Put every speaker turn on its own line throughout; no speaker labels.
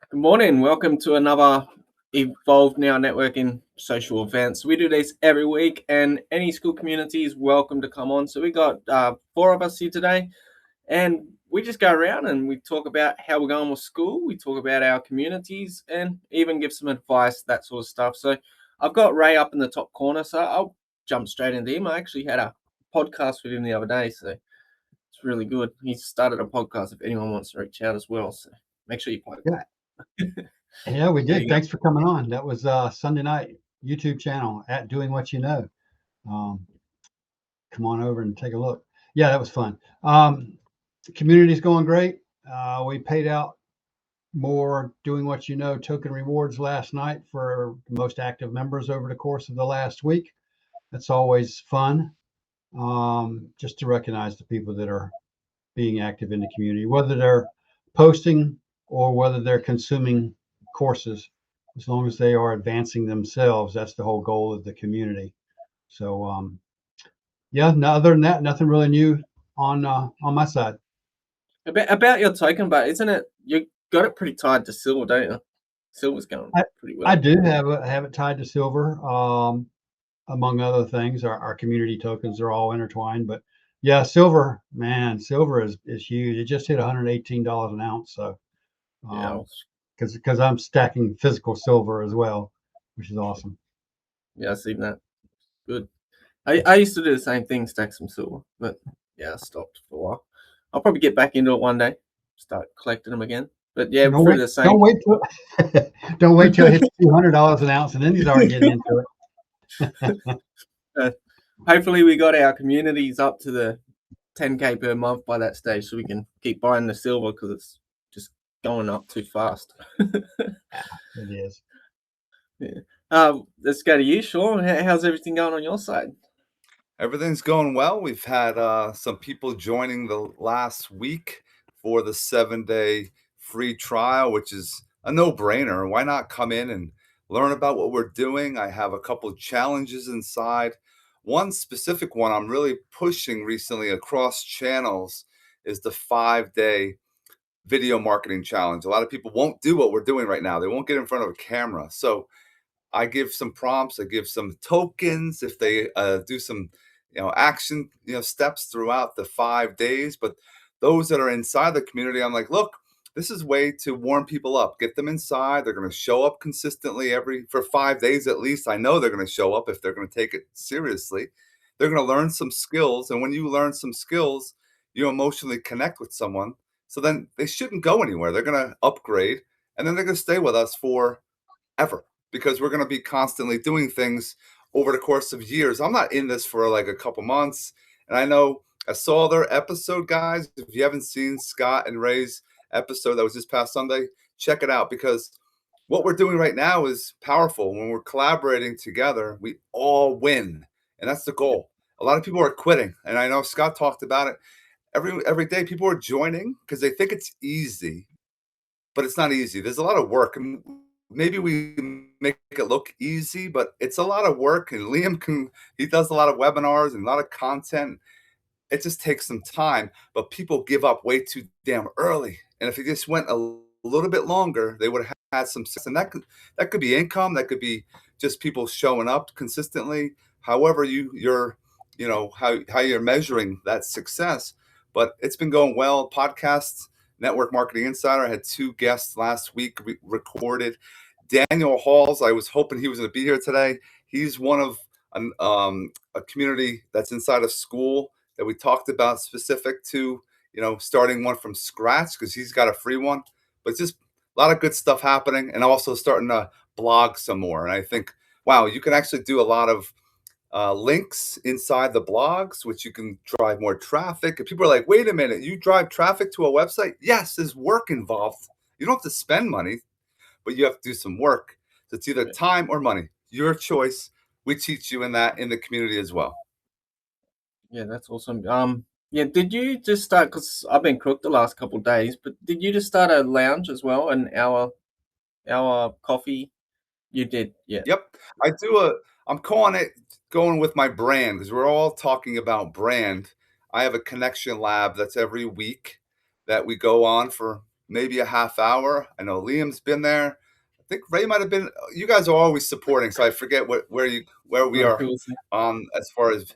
Good morning. Welcome to another Evolve Now Networking social events. We do these every week, and any school community is welcome to come on. So we got four of us here today, and we just go around and we talk about how we're going with school. We talk about our communities and even give some advice, that sort of stuff. So I've got Ray up in the top corner, so I'll jump straight into him. I actually had a podcast with him the other day, so it's really good. He started a podcast if anyone wants to reach out as well. So make sure you plug
Yeah.
that.
Yeah, we
There
did.
you go.
Thanks for coming on. That was Sunday night YouTube channel at Doing What You Know. Um, come on over and take a look. Yeah, that was fun. The community's going great. We paid out more Doing What You Know token rewards last night for the most active members over the course of the last week. That's always fun, just to recognize the people that are being active in the community, whether they're posting or whether they're consuming courses. As long as they are advancing themselves, that's the whole goal of the community. So, yeah. No, other than that, nothing really new on my side.
About your token, but isn't it you got it pretty tied to silver, don't you? Silver's going
I,
pretty
I
well.
do have it tied to silver, among other things. Our community tokens are all intertwined, but yeah, silver, man, silver is huge. It just hit $118 an ounce. So,
Yeah,
because I'm stacking physical silver as well, which is awesome.
yeah, I've seen that. Good. I used to do the same thing, stack some silver, but yeah, I stopped for a while. I'll probably get back into it one day, start collecting them again. But yeah,
Don't
through
wait,
the same.
don't wait till don't wait till it hits $200 an ounce, and then you start getting into it.
uh, Hopefully, we got our communities up to the 10K per month by that stage, so we can keep buying the silver because it's just going up too fast.
It is.
Yeah. Let's go to you, Sean. How's everything going on your side?
Everything's going well. We've had some people joining the last week for the 7-day free trial, which is a no-brainer. Why not come in and learn about what we're doing? I have a couple of challenges inside. One specific one I'm really pushing recently across channels is the 5-day video marketing challenge. A lot of people won't do what we're doing right now. They won't get in front of a camera. So I give some prompts, I give some tokens if they do some, action, steps throughout the 5 days. But those that are inside the community, I'm like, look, this is a way to warm people up, get them inside. They're going to show up consistently for 5 days at least. I know they're going to show up if they're going to take it seriously. They're going to learn some skills, and when you learn some skills, you emotionally connect with someone. So then they shouldn't go anywhere. They're going to upgrade, and then they're going to stay with us forever, because we're going to be constantly doing things over the course of years. I'm not in this for like a couple months. And I know I saw their episode, guys. If you haven't seen Scott and Ray's episode that was this past Sunday, check it out, because what we're doing right now is powerful. When we're collaborating together, we all win. And that's the goal. A lot of people are quitting. And I know Scott talked about it. Every day people are joining because they think it's easy, but it's not easy. There's a lot of work, and maybe we make it look easy, but it's a lot of work. And he does a lot of webinars and a lot of content. It just takes some time, but people give up way too damn early. And if it just went a little bit longer, they would have had some success. And that could be income, that could be just people showing up consistently. However, how you're measuring that success. But it's been going well. Podcasts, Network Marketing Insider. I had 2 guests last week recorded. Daniel Halls, I was hoping he was going to be here today. He's one of a community that's inside of Skool that we talked about, specific to starting one from scratch, because he's got a free one. But just a lot of good stuff happening, and also starting to blog some more. And I think, wow, you can actually do a lot of links inside the blogs, which you can drive more traffic. And people are like, wait a minute, you drive traffic to a website? Yes, there's work involved. You don't have to spend money, but you have to do some work. So it's either time or money, your choice. We teach you in the community as well.
Yeah, that's awesome. Yeah, did you just start? Because I've been cooked the last couple of days, but did you just start a lounge as well? An hour coffee? You did, yeah.
Yep. I'm calling it going with my brand, because we're all talking about brand. I have a connection lab that's every week that we go on for maybe a half hour. I know Liam's been there. I think Ray might have been. You guys are always supporting, so I forget where we
Like,
are as far as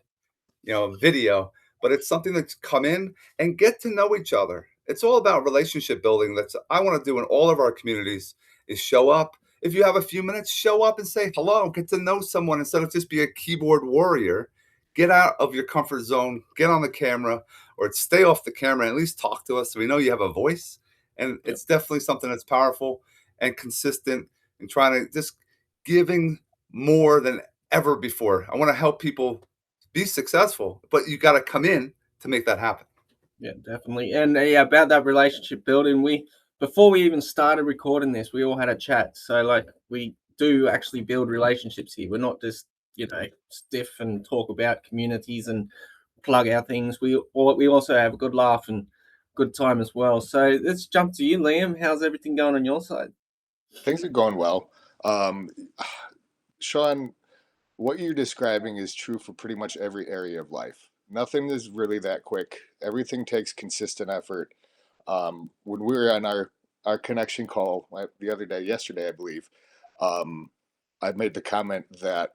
video. But it's something that's come in and get to know each other. It's all about relationship building. That's I want to do in all of our communities is show up. If you have a few minutes, show up and say hello. Get to know someone instead of just be a keyboard warrior. Get out of your comfort zone. Get on the camera or stay off the camera and at least talk to us so we know you have a voice. And it's definitely something that's powerful and consistent and trying to just giving more than ever before. I want to help people be successful, but you got to come in to make that happen.
Yeah, definitely. And about that relationship building, before we even started recording this, we all had a chat. So like we do actually build relationships here. We're not just, stiff and talk about communities and plug our things. We also have a good laugh and good time as well. So let's jump to you, Liam. How's everything going on your side?
Things are going well. Sean, what you're describing is true for pretty much every area of life. Nothing is really that quick. Everything takes consistent effort. When we were on our connection call the other day, yesterday, I believe, I made the comment that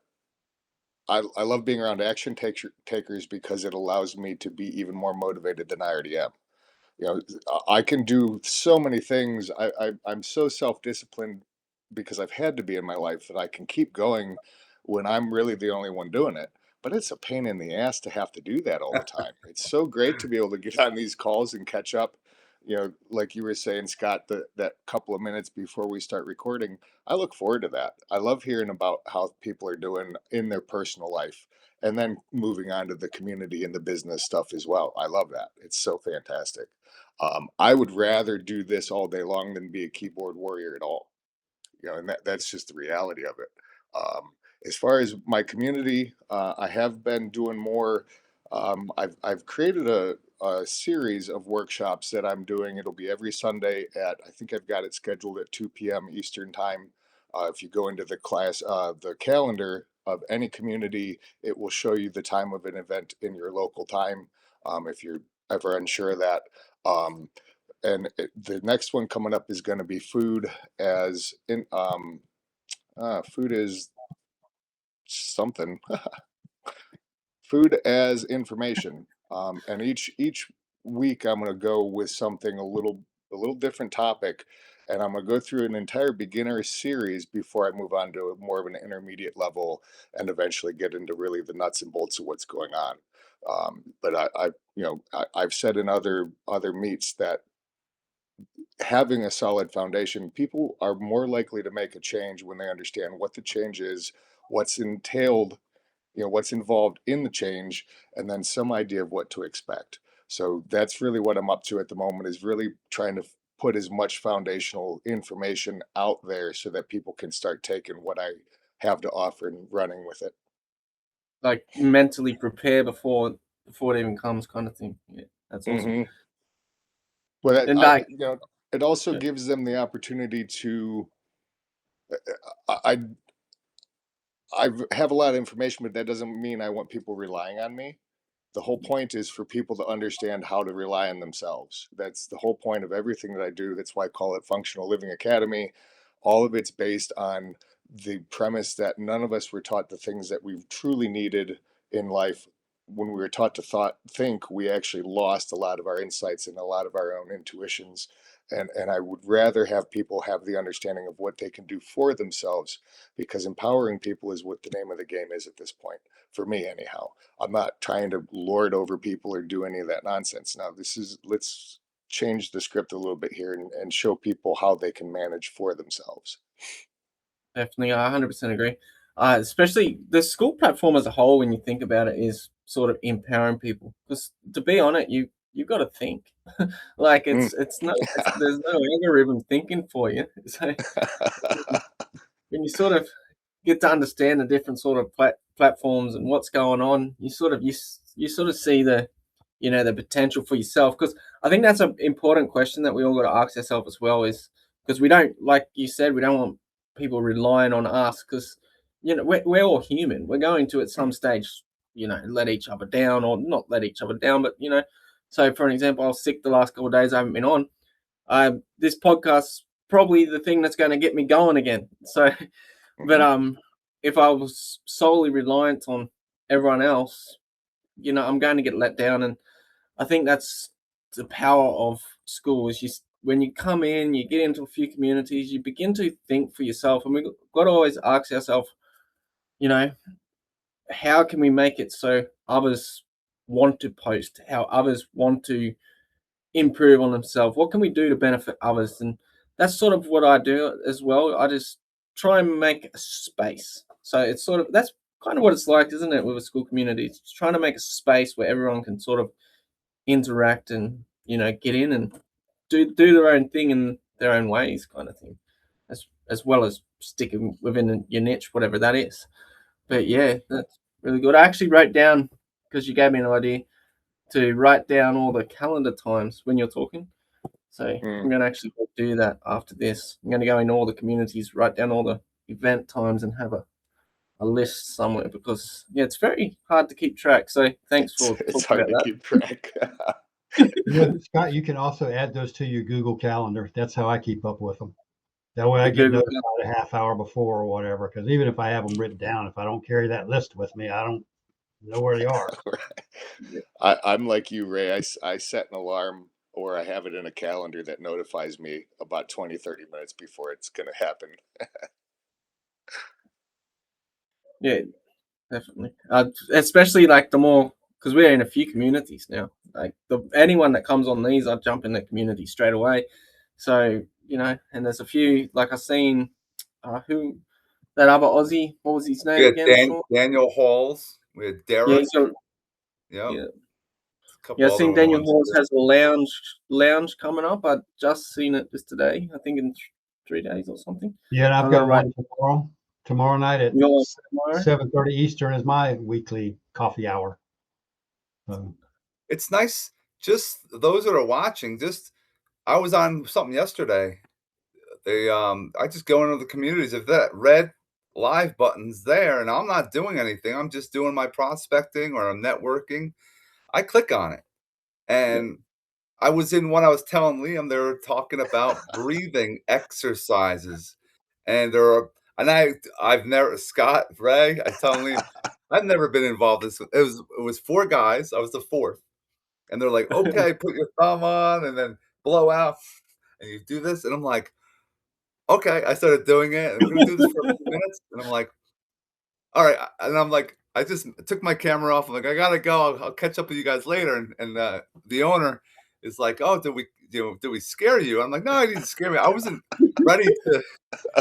I love being around takers because it allows me to be even more motivated than I already am. You know, I can do so many things. I'm so self-disciplined because I've had to be in my life that I can keep going when I'm really the only one doing it. But it's a pain in the ass to have to do that all the time. It's so great to be able to get on these calls and catch up. Like you were saying, Scott, that couple of minutes before we start recording, I look forward to that. I love hearing about how people are doing in their personal life and then moving on to the community and the business stuff as well. I love that. It's so fantastic. I would rather do this all day long than be a keyboard warrior at all. And that's just the reality of it. Um, as far as my community, I have been doing more. I've created a series of workshops that I'm doing. It'll be every Sunday I think I've got it scheduled at 2 p.m. Eastern time. If you go into the calendar of any community, it will show you the time of an event in your local time. If you're ever unsure of that. Um, the next one coming up is going to be food is something food as information. And each week I'm going to go with something a little different topic, and I'm going to go through an entire beginner series before I move on to more of an intermediate level, and eventually get into really the nuts and bolts of what's going on. But I've said in other meets that having a solid foundation, people are more likely to make a change when they understand what the change is, what's entailed, what's involved in the change, and then some idea of what to expect. So that's really what I'm up to at the moment, is really trying to put as much foundational information out there so that people can start taking what I have to offer and running with it.
Like mentally prepare before it even comes, kind of thing. Yeah, that's awesome.
Mm-hmm. Well,
And like,
it also
yeah,
gives them the opportunity to. I I have a lot of information, but that doesn't mean I want people relying on me. The whole point is for people to understand how to rely on themselves. That's the whole point of everything that I do. That's why I call it Functional Living Academy. All of it's based on the premise that none of us were taught the things that we truly needed in life. When we were taught to think, we actually lost a lot of our insights and a lot of our own intuitions. And I would rather have people have the understanding of what they can do for themselves, because empowering people is what the name of the game is at this point, for me anyhow. I'm not trying to lord over people or do any of that nonsense. Now, let's change the script a little bit here and show people how they can manage for themselves.
definitely, I 100% agree. Especially the Skool platform as a whole, when you think about it, is sort of empowering people. Because to be on it, you've got to think. Like
Mm.
there's no algorithm thinking for you. So when you sort of get to understand the different sort of platforms and what's going on, you sort of see the potential for yourself. Because I think that's an important question that we all got to ask ourselves as well. Is because we don't, like you said, we don't want people relying on us, because we're all human. We're going to at some stage, let each other down, or not let each other down, but so for an example, I was sick the last couple of days. I haven't been on. this podcast's probably the thing that's going to get me going again. So, but if I was solely reliant on everyone else, I'm going to get let down. And I think that's the power of Skool is when you come in, you get into a few communities, you begin to think for yourself. And we've got to always ask ourselves, how can we make it so others want to post, how others want to improve on themselves? What can we do to benefit others? And that's sort of what I do as well. I just try and make a space. So it's that's kind of what it's like, isn't it, with a Skool community? It's trying to make a space where everyone can sort of interact and get in and do their own thing in their own ways, kind of thing, as well as sticking within your niche, whatever that is. But yeah, that's really good. I actually wrote down, because you gave me an idea, to write down all the calendar times when you're talking. So I'm going to actually do that after this. I'm going to go in all the communities, write down all the event times, and have a list somewhere, because it's very hard to keep track. So thanks for
it's
talking
hard
about
to keep track.
Scott, you can also add those to your Google Calendar. That's how I keep up with them. That way I get
Google
notified a half hour before or whatever, because even if I have them written down, if I don't carry that list with me, I don't know where they are.
I'm like you, Ray. I set an alarm, or I have it in a calendar that notifies me about 20-30 minutes before it's going to happen.
Yeah, definitely. Especially like the more, because we're in a few communities now. Like anyone that comes on these, I jump in the community straight away. So and there's a few, like I seen who that other Aussie. What was his name
We had
again?
Daniel Halls. We had
Yeah,
Derek.
he's got,
Yep.
yeah.
A couple
Yeah, I've
other
seen Daniel
ones.
Halls has a lounge coming up. I just seen it just today. I think in 3 days or something.
Yeah, and I've
I'm
got
gonna write-
one tomorrow. Tomorrow night at
You got one tomorrow?
7:30 Eastern is my weekly coffee hour.
It's nice. Just those that are watching. I was on something yesterday. I just go into the communities. If that red live button's there and I'm not doing anything, I'm just doing my prospecting or I'm networking, I click on it. And I was in one, I was telling Liam, they were talking about breathing exercises. And I've never, Scott, Ray, I tell Liam, I've never been involved in this. It was 4 guys. I was the 4th. And they're like, okay, put your thumb on and then blow out. And you do this. And I'm like, okay. I started doing it. And we're going to do this for a few minutes. And I'm like, all right. And I'm like, I just took my camera off. I'm like, I got to go. I'll catch up with you guys later. And the owner is like, oh, did we scare you? I'm like, no, I didn't scare me. I wasn't ready to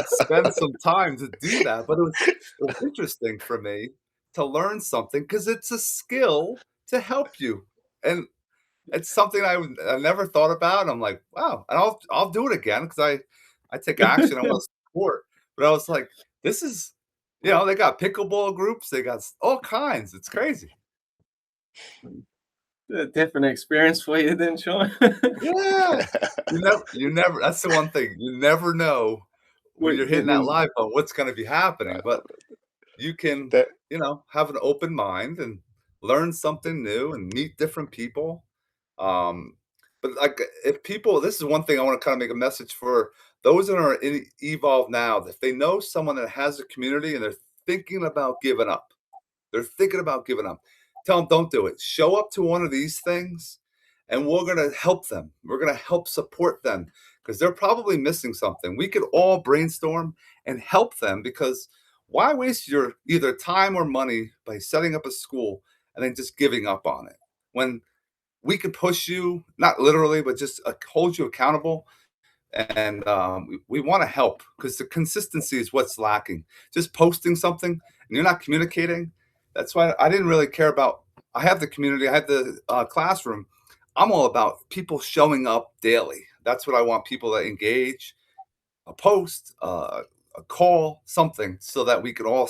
spend some time to do that. But it was interesting for me to learn something, because it's a skill to help you. And it's something I never thought about. And I'm like, wow, and I'll do it again, because I take action. I want to support. But I was like, this is, they got pickleball groups, they got all kinds. It's crazy.
A different experience for you then, Sean.
Yeah, you never. That's the one thing, you never know when you're hitting that live button what's going to be happening. But you can, have an open mind and learn something new and meet different people. But like, if people, this is one thing I want to kind of make a message for those that are in Evolve now. If they know someone that has a community and they're thinking about giving up, tell them, don't do it. Show up to one of these things and we're going to help them. We're going to help support them, because they're probably missing something. We could all brainstorm and help them, because why waste your either time or money by setting up a school and then just giving up on it, when we could push you, not literally, but just hold you accountable. And we want to help, because the consistency is what's lacking. Just posting something and you're not communicating. That's why I didn't really care about, I have the community, I have the classroom. I'm all about people showing up daily. That's what I want, people that engage, a post, a call, something, so that we could all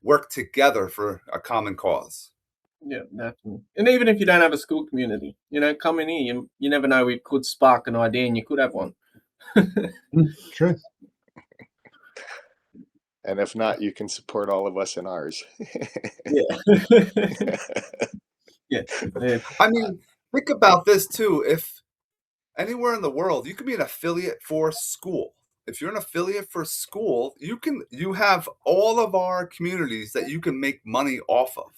work together for a common cause.
Yeah, definitely. And even if you don't have a Skool community, come in here. You never know, we could spark an idea and you could have one.
True.
And if not, you can support all of us in ours.
Yeah.
I mean, think about this too. anywhere in the world, you can be an affiliate for Skool. If you're an affiliate for Skool, you have all of our communities that you can make money off of.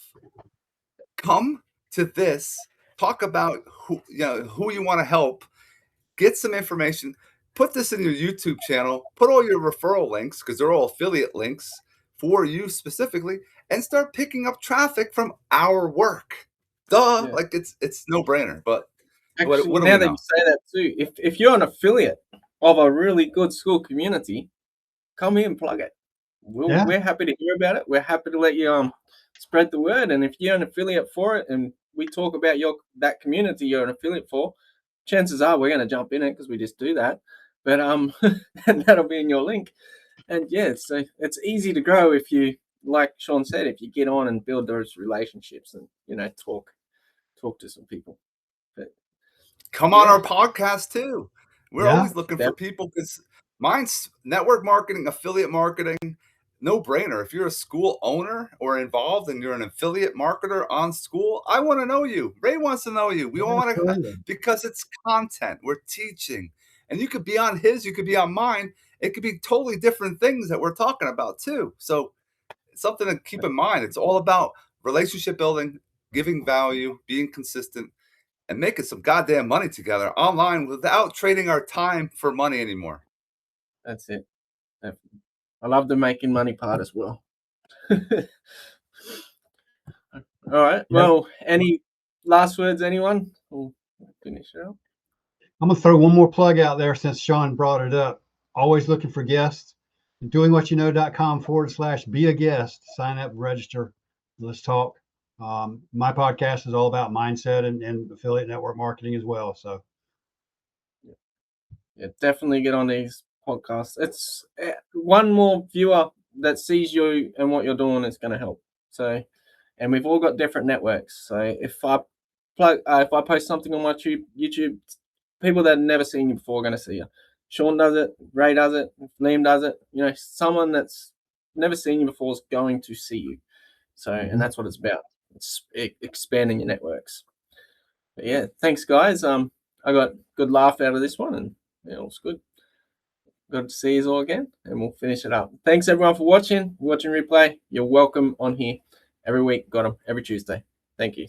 Come to this, talk about who you want to help, get some information, put this in your YouTube channel, put all your referral links, because they're all affiliate links for you specifically, and start picking up traffic from our work. Duh,
Yeah.
like it's no brainer. But
Actually,
what do
now
we
that
know?
you say that too, if you're an affiliate of a really good school community, come here and plug it.
Yeah.
We're happy to hear about it. We're happy to let you spread the word. And if you're an affiliate for it, and we talk about that community you're an affiliate for, chances are we're going to jump in it because we just do that. But and that'll be in your link. And yeah, so it's easy to grow if you, like Sean said, if you get on and build those relationships and talk to some people. But
Come on
yeah,
our podcast too. We're
Yeah.
always looking for people, because mine's network marketing, affiliate marketing, no brainer. If you're a Skool owner or involved and you're an affiliate marketer on Skool, I want to know you. Ray wants to know you. We all want to,
Absolutely.
because it's content. We're teaching. And you could be on his, you could be on mine. It could be totally different things that we're talking about too. So it's something to keep in mind. It's all about relationship building, giving value, being consistent, and making some goddamn money together online without trading our time for money anymore.
that's it. Definitely. I love the making money part as well. All right.
Yep.
Well, any last words, anyone? We'll finish it up.
I'm gonna throw one more plug out there since Sean brought it up. Always looking for guests. Doingwhatyouknow.com/be a guest. Sign up, register. Let's talk. My podcast is all about mindset and affiliate network marketing as well. So
Yeah, definitely get on these podcasts. It's one more viewer that sees you and what you're doing is going to help. So, and we've all got different networks. So if I post something on my YouTube, people that have never seen you before are going to see you. Sean does it, Ray does it, Liam does it. Someone that's never seen you before is going to see you. So, and that's what it's about. It's expanding your networks. But yeah, thanks guys. I got good laugh out of this one, and it was good. Good to see you all again, and we'll finish it up. Thanks everyone for watching replay. You're welcome on here every week. Got them every Tuesday. Thank you.